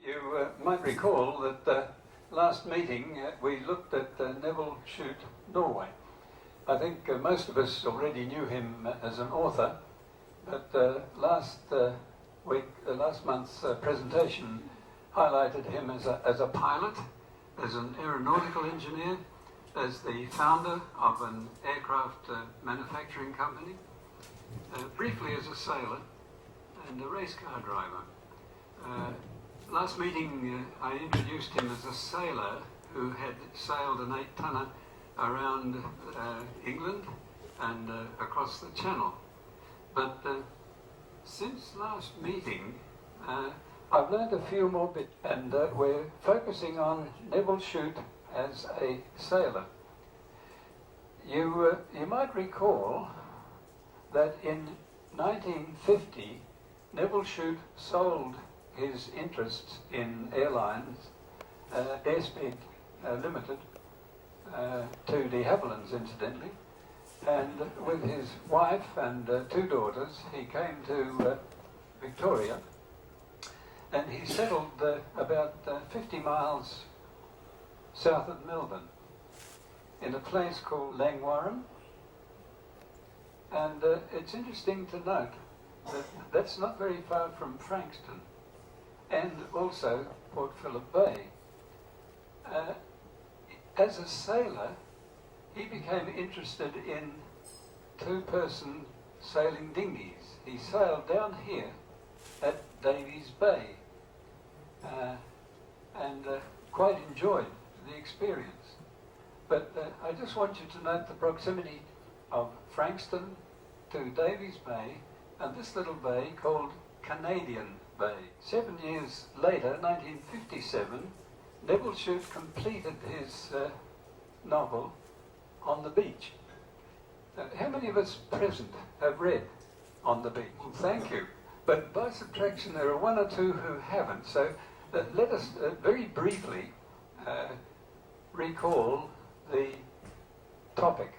You might recall that last meeting we looked at Neville Shute, Norway. I think most of us already knew him as an author, but last month's presentation highlighted him as a pilot, as an aeronautical engineer, as the founder of an aircraft manufacturing company, briefly as a sailor and a race car driver. Last meeting I introduced him as a sailor who had sailed an 8-tonner around England and across the Channel. But since last meeting I've learned a few more bits, and we're focusing on Neville Shute as a sailor. You might recall that in 1950 Neville Shute sold his interests in airlines, Airspeed Limited, to de Havillands, incidentally, and with his wife and 2 daughters he came to Victoria, and he settled about 50 miles south of Melbourne in a place called Langwarrin. And it's interesting to note that that's not very far from Frankston and also Port Phillip Bay. As a sailor, he became interested in 2-person sailing dinghies. He sailed down here at Davies Bay and quite enjoyed the experience. But I just want you to note the proximity of Frankston to Davies Bay and this little bay called Canadian Bay. 7 years later, 1957, Neville Shute completed his novel On the Beach. How many of us present have read On the Beach? Well, thank you. But by subtraction, there are 1 or 2 who haven't. So let us very briefly recall the topic.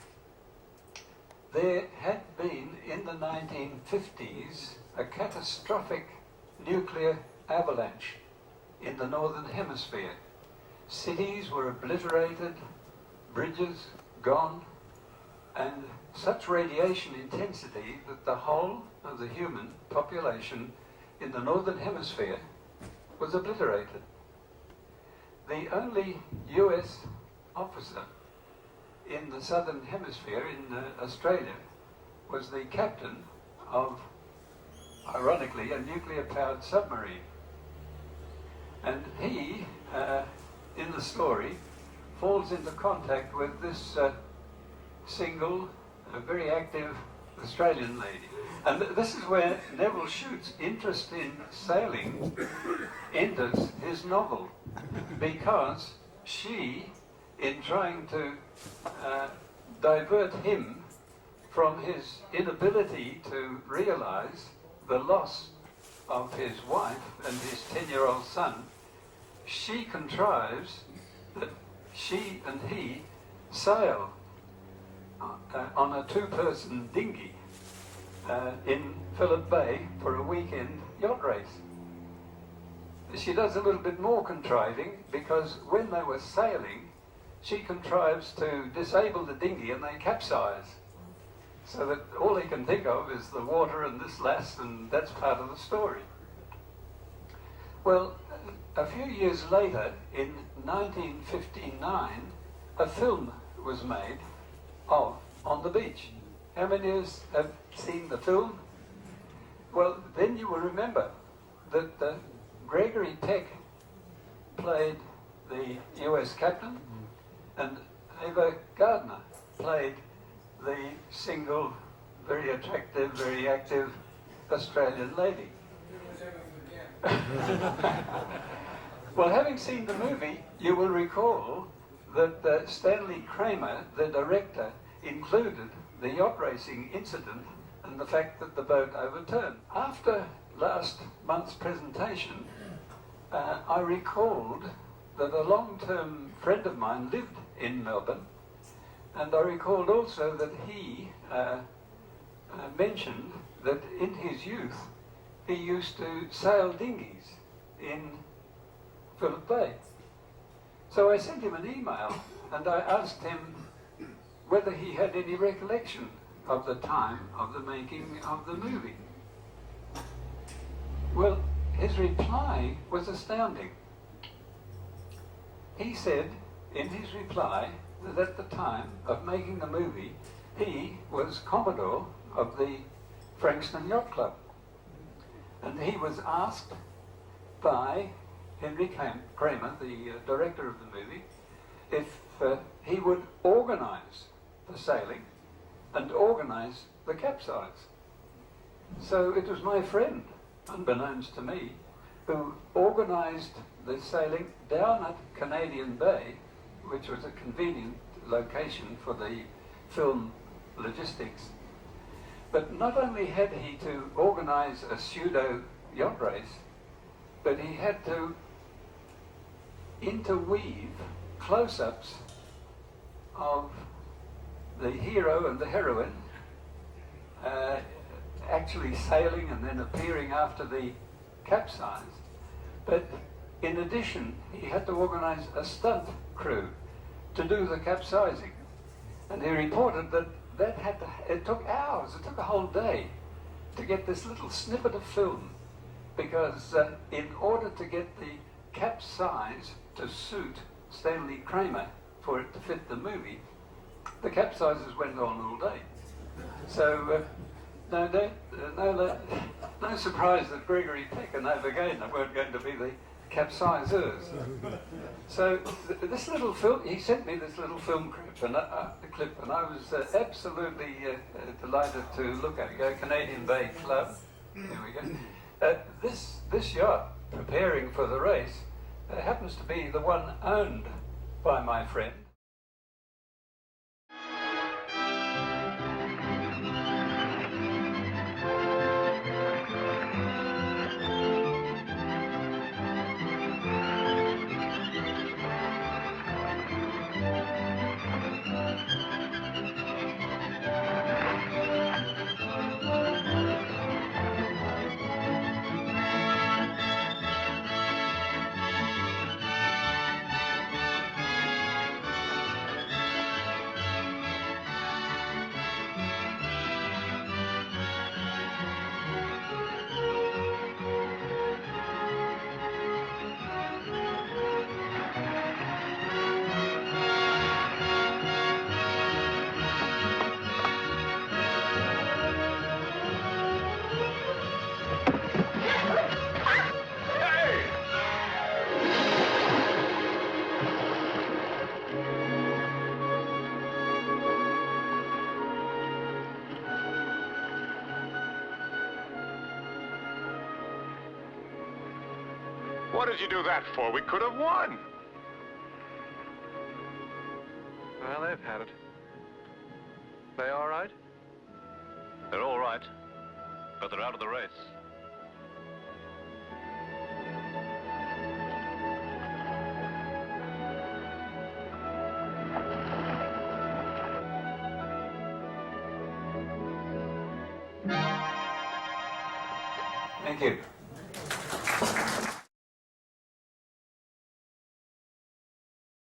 There had been, in the 1950s, a catastrophic nuclear avalanche in the Northern Hemisphere. Cities were obliterated, bridges gone, and such radiation intensity that the whole of the human population in the Northern Hemisphere was obliterated. The only US officer in the Southern Hemisphere, in Australia, was the captain of, ironically, a nuclear-powered submarine. And he, in the story, falls into contact with this single, very active Australian lady. And this is where Neville Shute's interest in sailing enters his novel, because she, in trying to divert him from his inability to realize the loss of his wife and his 10-year-old son, she contrives that she and he sail on a 2-person dinghy in Phillip Bay for a weekend yacht race. She does a little bit more contriving, because when they were sailing, she contrives to disable the dinghy and they capsize. So that all he can think of is the water and this lass, and that's part of the story. Well, a few years later, in 1959, a film was made of On the Beach. How many of us have seen the film? Well, then you will remember that Gregory Peck played the US captain, and Ava Gardner played the single, very attractive, very active Australian lady. Well, having seen the movie, you will recall that Stanley Kramer, the director, included the yacht racing incident and the fact that the boat overturned. After last month's presentation, I recalled that a long-term friend of mine lived in Melbourne, and I recalled also that he mentioned that in his youth he used to sail dinghies in Phillip Bay. So I sent him an email and I asked him whether he had any recollection of the time of the making of the movie. Well, his reply was astounding. He said in his reply that at the time of making the movie, he was Commodore of the Frankston Yacht Club. And he was asked by Henry Kramer, the director of the movie, if he would organise the sailing and organise the capsize. So it was my friend, unbeknownst to me, who organised the sailing down at Canadian Bay, which was a convenient location for the film logistics. But not only had he to organise a pseudo yacht race, but he had to interweave close-ups of the hero and the heroine actually sailing and then appearing after the capsize. But in addition, he had to organise a stunt crew to do the capsizing. And he reported that it took hours, it took a whole day to get this little snippet of film, because in order to get the capsize to suit Stanley Kramer for it to fit the movie, the capsizes went on all day. So no surprise that Gregory Peck and Eva Gardner weren't going to be the capsizers. So this little film, he sent me this little film clip, and I was absolutely delighted to look at it. Go Canadian Bay Club. Here we go. This yacht, preparing for the race, happens to be the one owned by my friend. What did you do that for? We could have won. Well, they've had it. They all right? They're all right, but they're out of the race. Thank you.